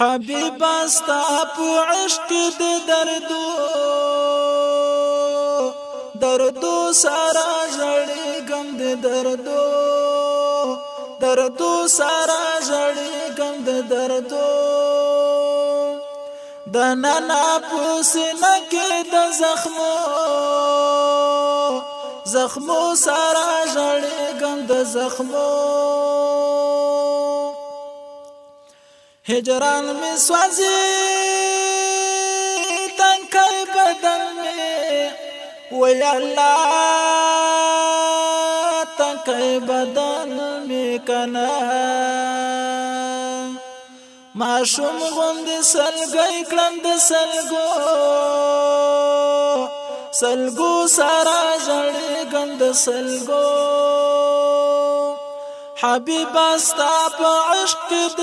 حبیب استا په عشق د دردو سارا ژړې غم د دردو سارا ژړې غم د دردو د نانا پوسنه کې د زخمو سارا ژړې غم د زخمو هجران میں سوازی تنکر بدن میں وی اللہ تنکر بدن میں کنا معشوم غند سلگئی کلند سلگو سارا جڑی گند سلگو حبیب استا په عشق د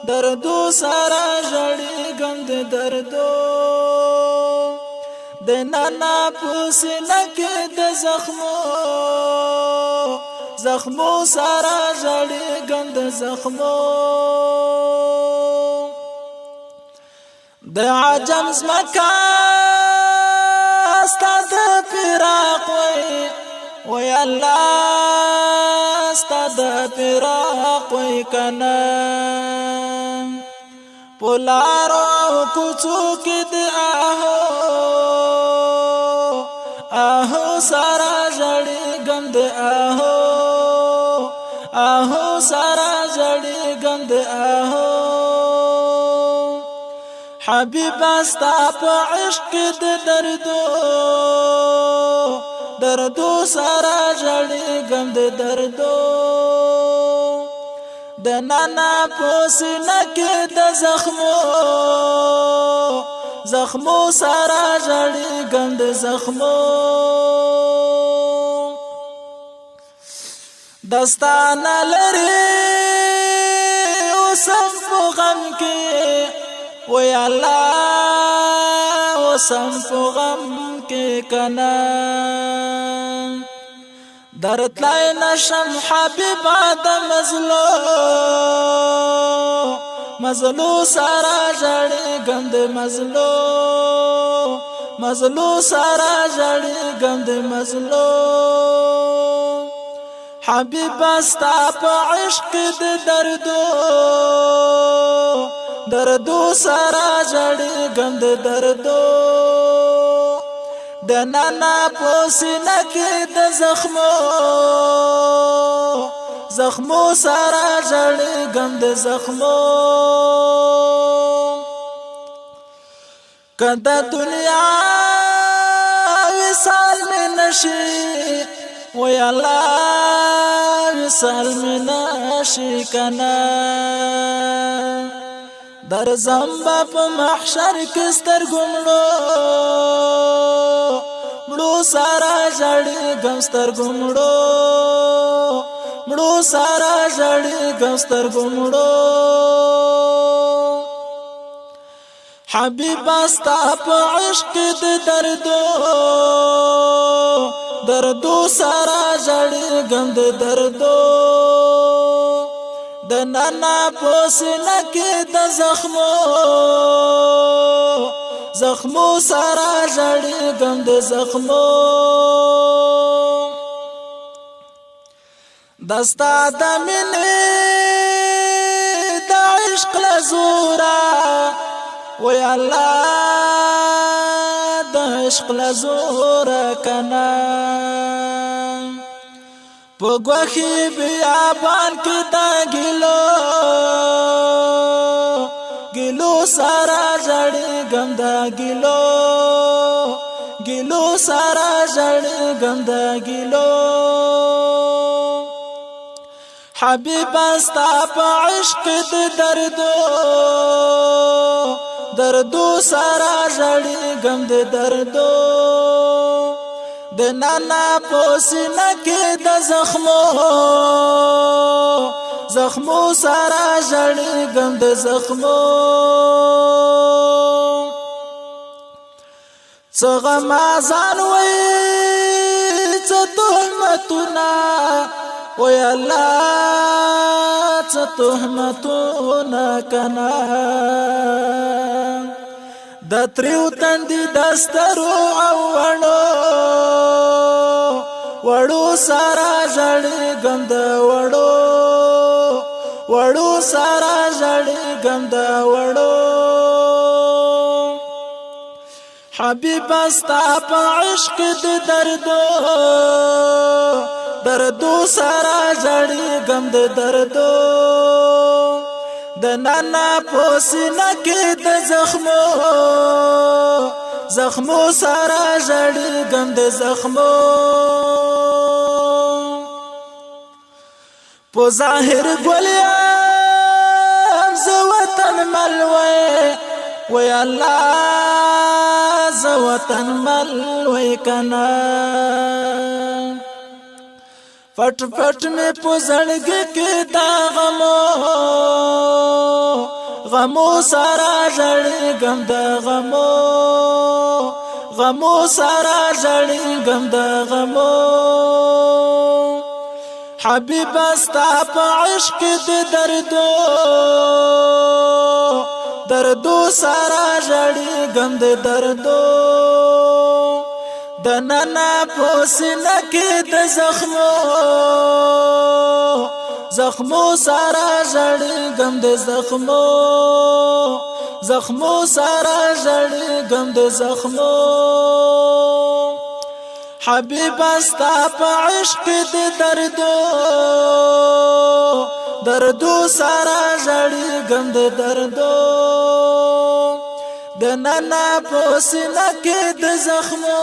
دردو سارا ژړې غم د دردو د نانا پوسنه کې د زخمو سارا ژړې غم د زخمو د عجم زمکا استا د فراق وی اللہ استاد فراق وی کنا پولارو کچو کد آہو سارا جڑی گند آہو سارا جڑی گند حبیب استا پا عشق د دردو سارا جڑی غم د دردو د نانا پوسنه کې د زخمو سارا جڑی غم د زخمو دستانه لري اوسم په غم کې وی الله اوسم په غم کې کنا درتلای نشم حبیب د مزلو سارا جړې غند مزلو سارا جړې غند حبیب استا په عشق د دردو سارا جړې غند دردو د نانا پوسنه کې د زخمو سارا جړې غم د زخمو کدا دنیا وصال میں نشي وی الله وصال میں نشي کنا در زمبا په محشر کې سترګو مړو سارا جړې غم سترګو مړو سارا جړې غم سترګو حبیب استا په عشق د دردو سارا جړې غم د دردو د نانا پوسنه کې د زخمو سارا جړې غم د زخمو دستا د مینې د عشق لزورا وی الله د عشق لزورا کنا پوگوخی بیابان کی دا گلو سارا جڑی غم دا گلو سارا جڑی غم دا حبیب استا پا عشق د دردو سارا جڑی غم د دردو د نانا پوسنه کې د زخمو سارا جړې غم د زخمو څه غمازان وای څه تهمتونه و یا الله څه تهمتونه کنا د تریو تندې دسترو او وړو سارا ژړې ګند وړو سارا ژړې ګند حبیب استا په عشق د دردو سارا ژړې ګند د نانا پوسینه کې د زخمو سارا ژړې ګند په ظاهر ګلیم زه وطن ملوی وی الله زه وطن ملوی کنا پټ مې په زړګي کې دا غمو سارا ژړې ګند غمو سارا ژړې ګند حبیب استا په عشق د دردو سارا ژړې ګند د نانا پوسینه کې د زخمو سارا ژړې ګند زخمو سارا ژړې ګند حبیب استا په عشق د دردو سارا ژړې ګند د نانا پوسینه کې د زخمو